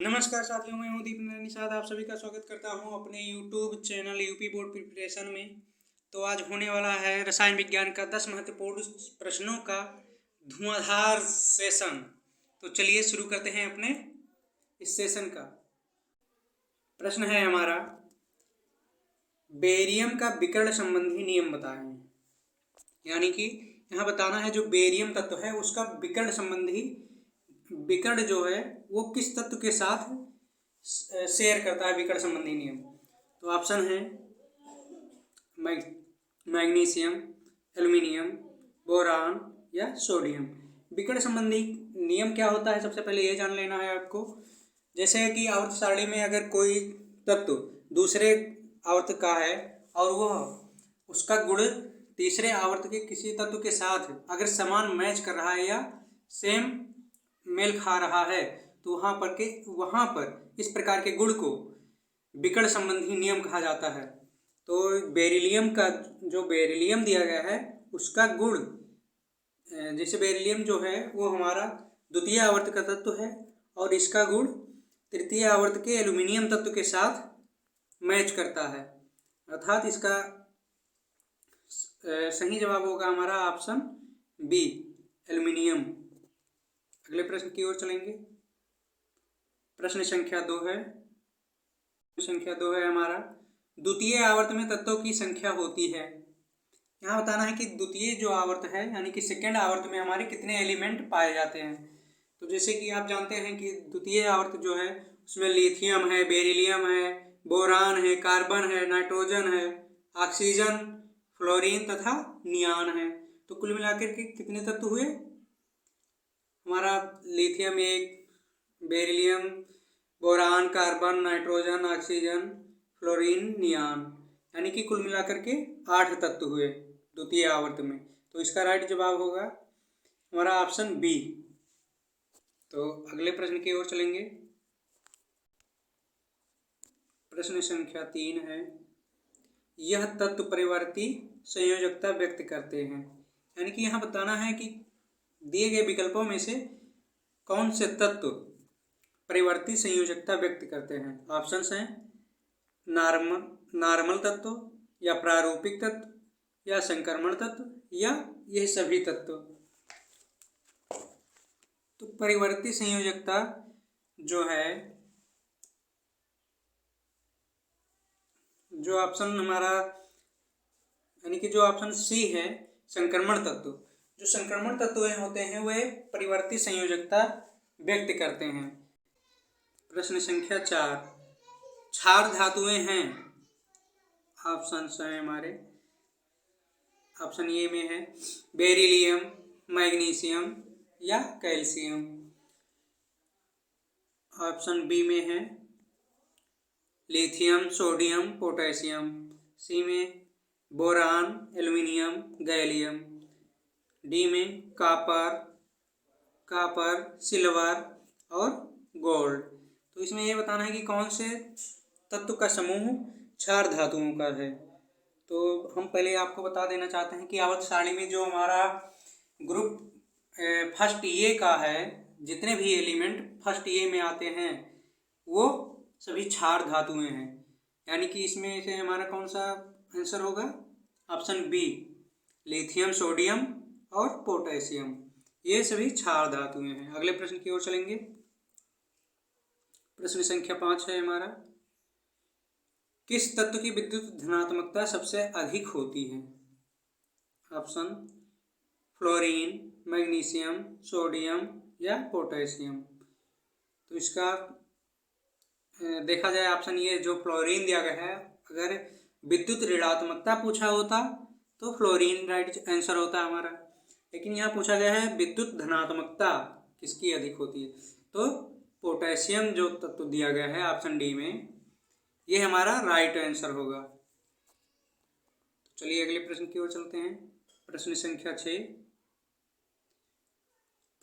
नमस्कार साथियों, मैं हूं दीप निषाद। आप सभी का स्वागत करता हूं अपने YouTube channel UP board preparation में। तो आज होने वाला है रसायन विज्ञान का 10 महत्वपूर्ण प्रश्नों का धुआंधार सेशन। तो चलिए शुरू करते हैं अपने इस सेशन का। प्रश्न है हमारा, बेरियम का विकर्ण संबंधी नियम बताएं। यानी कि यहाँ बताना है जो बेरियम तत्व है उसका विकर्ण संबंधी, विकर्ण जो है वो किस तत्व के साथ शेयर करता है विकर्ण संबंधी नियम। तो ऑप्शन है मैग्नीशियम, एल्युमिनियम, बोरान या सोडियम। विकर्ण संबंधी नियम क्या होता है, सबसे पहले ये जान लेना है आपको। जैसे कि आवर्त सारणी में अगर कोई तत्व दूसरे आवर्त का है और वह उसका गुण तीसरे आवर्त के किसी तत्व के साथ अगर समान मैच कर रहा है या सेम मेल खा रहा है, तो वहाँ पर इस प्रकार के गुण को विकर्ण संबंधी नियम कहा जाता है। तो बेरिलियम का जो बेरिलियम दिया गया है उसका गुण, जैसे बेरिलियम जो है वो हमारा द्वितीय आवर्त का तत्व है और इसका गुण तृतीय आवर्त के एल्युमिनियम तत्व के साथ मैच करता है, अर्थात इसका सही जवाब होगा हमारा ऑप्शन बी, एल्युमिनियम। अगले प्रश्न की ओर चलेंगे। प्रश्न संख्या 2 है। संख्या 2 है हमारा, द्वितीय आवर्त में तत्वों की संख्या होती है। यहाँ बताना है कि द्वितीय जो आवर्त है यानी कि सेकेंड आवर्त में हमारे कितने एलिमेंट पाए जाते हैं। तो जैसे कि आप जानते हैं कि द्वितीय आवर्त जो है उसमें लिथियम है, बेरिलियम है, बोरान है, कार्बन है, नाइट्रोजन है, ऑक्सीजन, फ्लोरीन तथा नियान है। तो कुल मिलाकर के कितने तत्व हुए हमारा? Lithium 1, beryllium, boron, carbon, nitrogen, oxygen, fluorine, neon, यानी कि कुल मिलाकर के 8 तत्व हुए द्वितीय आवर्त में। तो इसका राइट जवाब होगा हमारा ऑप्शन बी। तो अगले प्रश्न की ओर चलेंगे। प्रश्न संख्या 3 है, यह तत्व परिवर्ती संयोजकता व्यक्त करते हैं। यानी कि यहाँ बताना है कि दिए गए विकल्पों में से कौन से तत्व परिवर्ती संयोजकता व्यक्त करते हैं। ऑप्शंस हैं नॉर्मल तत्व या प्रारूपिक तत्व या संक्रमण तत्व या यह सभी तत्व। तो परिवर्ती संयोजकता जो है, जो ऑप्शन हमारा यानी कि जो ऑप्शन सी है संक्रमण तत्व, जो संक्रमण तत्व होते हैं वे परिवर्ती संयोजकता व्यक्त करते हैं। प्रश्न संख्या 4, क्षार धातुएं हैं। ऑप्शन हैं हमारे, ऑप्शन ए में है बेरिलियम, मैग्नीशियम या कैल्शियम। ऑप्शन बी में है लिथियम, सोडियम, पोटेशियम। सी में बोरान, एल्युमिनियम, गैलियम। डी में कॉपर, सिल्वर और गोल्ड। तो इसमें यह बताना है कि कौन से तत्व का समूह क्षार धातुओं का है। तो हम पहले आपको बता देना चाहते हैं कि आवर्त सारणी में जो हमारा ग्रुप फर्स्ट ए का है, जितने भी एलिमेंट फर्स्ट ए में आते हैं वो सभी क्षार धातुएं हैं। यानी कि इसमें से हमारा कौन सा आंसर होगा? ऑप्शन बी, लिथियम, सोडियम और पोटेशियम, ये सभी क्षार धातुएं हैं। अगले प्रश्न की ओर चलेंगे। प्रश्न संख्या 5 है हमारा, किस तत्व की विद्युत धनात्मकता सबसे अधिक होती है। ऑप्शन फ्लोरीन, मैग्नीशियम, सोडियम या पोटेशियम। तो इसका देखा जाए ऑप्शन ये जो फ्लोरीन दिया गया है, अगर विद्युत ऋणात्मकता पूछा होता तो फ्लोरीन राइट आंसर होता हमारा, लेकिन यहाँ पूछा गया है विद्युत धनात्मकता किसकी अधिक होती है, तो पोटेशियम जो तत्व दिया गया है ऑप्शन डी में, ये हमारा राइट आंसर होगा। चलिए अगले प्रश्न की ओर चलते हैं। प्रश्न संख्या 6।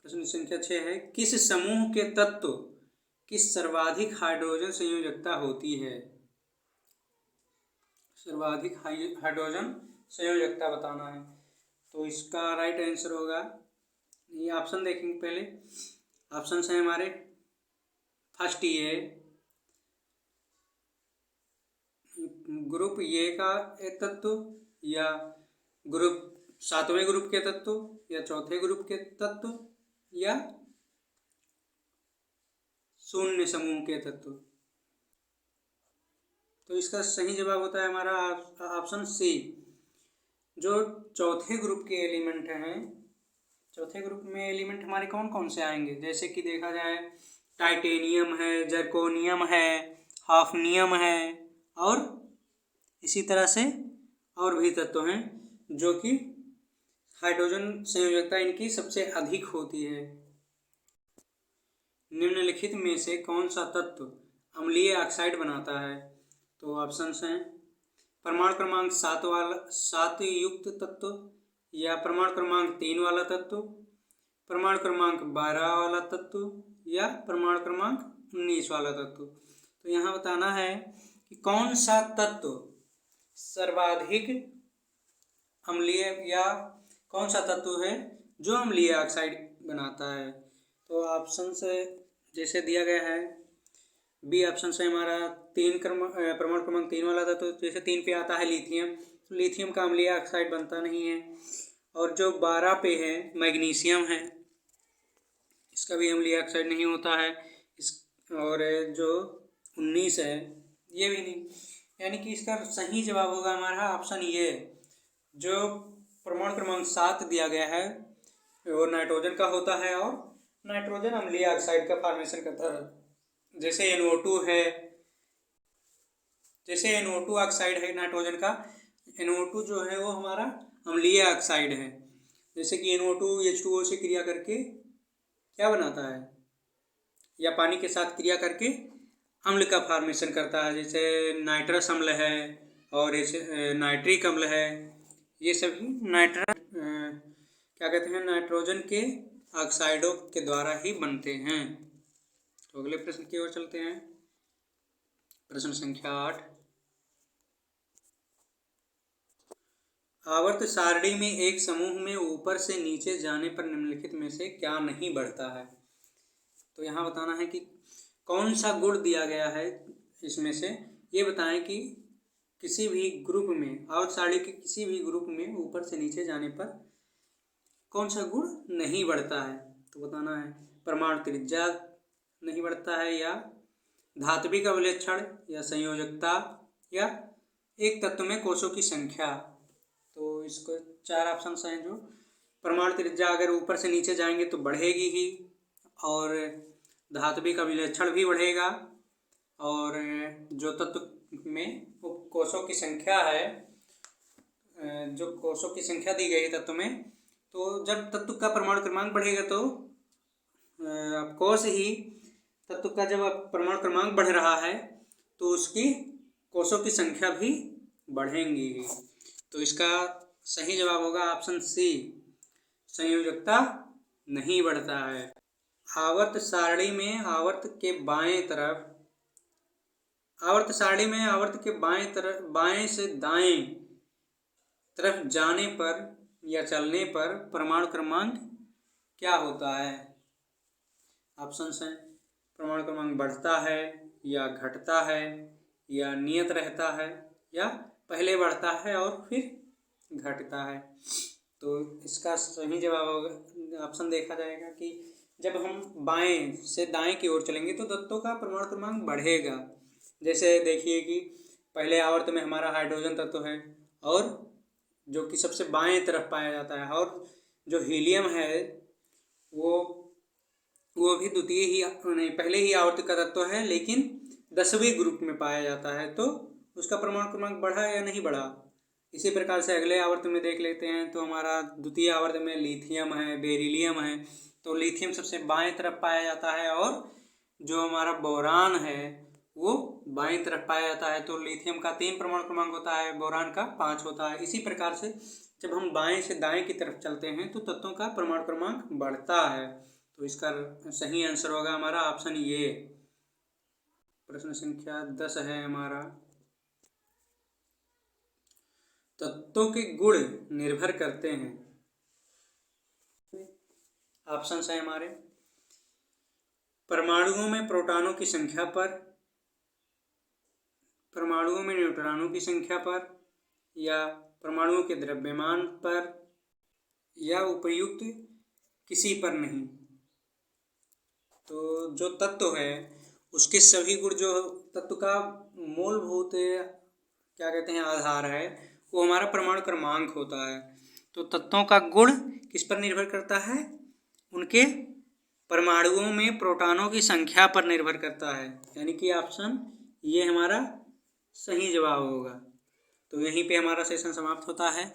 प्रश्न संख्या 6 है, किस समूह के तत्व की सर्वाधिक हाइड्रोजन संयोजकता होती है। सर्वाधिक हाइड्रोजन संयोजकता बताना है, तो इसका राइट आंसर होगा, ये ऑप्शन देखेंगे पहले। ऑप्शन है हमारे फर्स्ट ए, ग्रुप ए का एक तत्व या ग्रुप 7वें ग्रुप के तत्व या चौथे ग्रुप के तत्व या शून्य समूह के तत्व। तो इसका सही जवाब होता है हमारा ऑप्शन सी। जो चौथे ग्रुप के एलिमेंट हैं, चौथे ग्रुप में एलिमेंट हमारे कौन कौन से आएंगे, जैसे कि देखा जाए टाइटेनियम है, जर्कोनियम है, हाफनियम है और इसी तरह से और भी तत्व हैं जो कि हाइड्रोजन संयोजकता इनकी सबसे अधिक होती है। निम्नलिखित में से कौन सा तत्व अम्लीय ऑक्साइड बनाता है? तो ऑप्शंस हैं परमाणु क्रमांक 7 युक्त तत्व या परमाणु क्रमांक 3 वाला तत्व, परमाणु क्रमांक 12 वाला तत्व या परमाणु क्रमांक 19 वाला तत्व। तो यहाँ बताना है कि कौन सा तत्व सर्वाधिक अम्लीय या कौन सा तत्व है जो अम्लीय ऑक्साइड बनाता है। तो ऑप्शन से जैसे दिया गया है बी ऑप्शन से हमारा परमाणु क्रमांक 3 वाला था, तो जैसे 3 पे आता है लिथियम, तो लिथियम का अम्लीय ऑक्साइड बनता नहीं है। और जो 12 पे है मैग्नीशियम है, इसका भी अम्लीय ऑक्साइड नहीं होता है। और जो 19 है ये भी नहीं, यानी कि इसका सही जवाब होगा हमारा ऑप्शन ये। जो परमाणु क्रमांक 7 दिया गया है वो नाइट्रोजन का होता है और नाइट्रोजन अम्लीय ऑक्साइड का फॉर्मेशन करता है। जैसे NO2 है, जैसे NO2 ऑक्साइड है नाइट्रोजन का, NO2 जो है वो हमारा अम्लीय ऑक्साइड है। जैसे कि NO2 H2O से क्रिया करके क्या बनाता है या पानी के साथ क्रिया करके अम्ल का फॉर्मेशन करता है, जैसे नाइट्रस अम्ल है और ऐसे नाइट्रिक अम्ल है। ये सभी क्या कहते हैं नाइट्रोजन के ऑक्साइडों के द्वारा ही बनते हैं। तो अगले प्रश्न की ओर चलते हैं। प्रश्न संख्या 8, आवर्त सारणी में एक समूह में ऊपर से नीचे जाने पर निम्नलिखित में से क्या नहीं बढ़ता है? तो यहाँ बताना है कि कौन सा गुण दिया गया है, इसमें से ये बताएं कि किसी भी ग्रुप में, आवर्त सारणी के किसी भी ग्रुप में ऊपर से नीचे जाने पर कौन सा गुण नहीं बढ़ता है। तो बताना है परमाणु त्रिज्या नहीं बढ़ता है, या धात्विक अवलेक्षण, या संयोजकता, या एक तत्व में कोषों की संख्या। तो इसको 4 ऑप्शन हैं। जो परमाणु त्रिज्या अगर ऊपर से नीचे जाएंगे तो बढ़ेगी ही, और धात्विक अवलेक्षण भी बढ़ेगा, और जो तत्व में कोषों की संख्या है, जो कोषों की संख्या दी गई है तत्व में, तो जब तत्व का परमाणु क्रमांक बढ़ेगा तो कोष ही तत्व का जब परमाणु क्रमांक बढ़ रहा है तो उसकी कोषों की संख्या भी बढ़ेंगी ही। तो इसका सही जवाब होगा ऑप्शन सी, संयोजकता नहीं बढ़ता है। आवर्त सारणी में आवर्त के बाएं तरफ, आवर्त सारणी में आवर्त के बाएं से दाएं तरफ जाने पर या चलने पर परमाणु क्रमांक क्या होता है? ऑप्शन हैं परमाणु क्रमांक बढ़ता है या घटता है या नियत रहता है या पहले बढ़ता है और फिर घटता है। तो इसका सही जवाब होगा ऑप्शन देखा जाएगा कि जब हम बाएं से दाएं की ओर चलेंगे तो तत्वों का परमाणु क्रमांक बढ़ेगा। जैसे देखिए कि पहले आवर्त में हमारा हाइड्रोजन तत्व है और जो कि सबसे बाएं तरफ पाया जाता है, और जो हीलियम है वो भी द्वितीय ही नहीं पहले ही आवर्त का तत्व है, लेकिन 10वें ग्रुप में पाया जाता है। तो उसका परमाणु क्रमांक बढ़ा या नहीं बढ़ा। इसी प्रकार से अगले आवर्त में देख लेते हैं। तो हमारा द्वितीय आवर्त में लिथियम है, बेरिलियम है, तो लिथियम सबसे बाएं तरफ पाया जाता है और जो हमारा बोरान है वो बाएं तरफ पाया जाता है। तो लिथियम का 3 परमाणु क्रमांक होता है, बोरान का 5 होता है। इसी प्रकार से जब हम बाएं से दाएं की तरफ चलते हैं तो तत्वों का परमाणु क्रमांक बढ़ता है। तो इसका सही आंसर होगा हमारा ऑप्शन ये। प्रश्न संख्या 10 है हमारा, तत्वों के गुण निर्भर करते हैं। ऑप्शन है हमारे परमाणुओं में प्रोटॉनों की संख्या पर, परमाणुओं में न्यूट्रॉनों की संख्या पर, या परमाणुओं के द्रव्यमान पर, या उपर्युक्त किसी पर नहीं। तो जो तत्व है उसके सभी गुण, जो तत्व का मूलभूत क्या कहते हैं आधार है, वो हमारा परमाणु क्रमांक होता है। तो तत्वों का गुण किस पर निर्भर करता है? उनके परमाणुओं में प्रोटॉनों की संख्या पर निर्भर करता है। यानी कि ऑप्शन ये हमारा सही जवाब होगा। तो यहीं पे हमारा सेशन समाप्त होता है।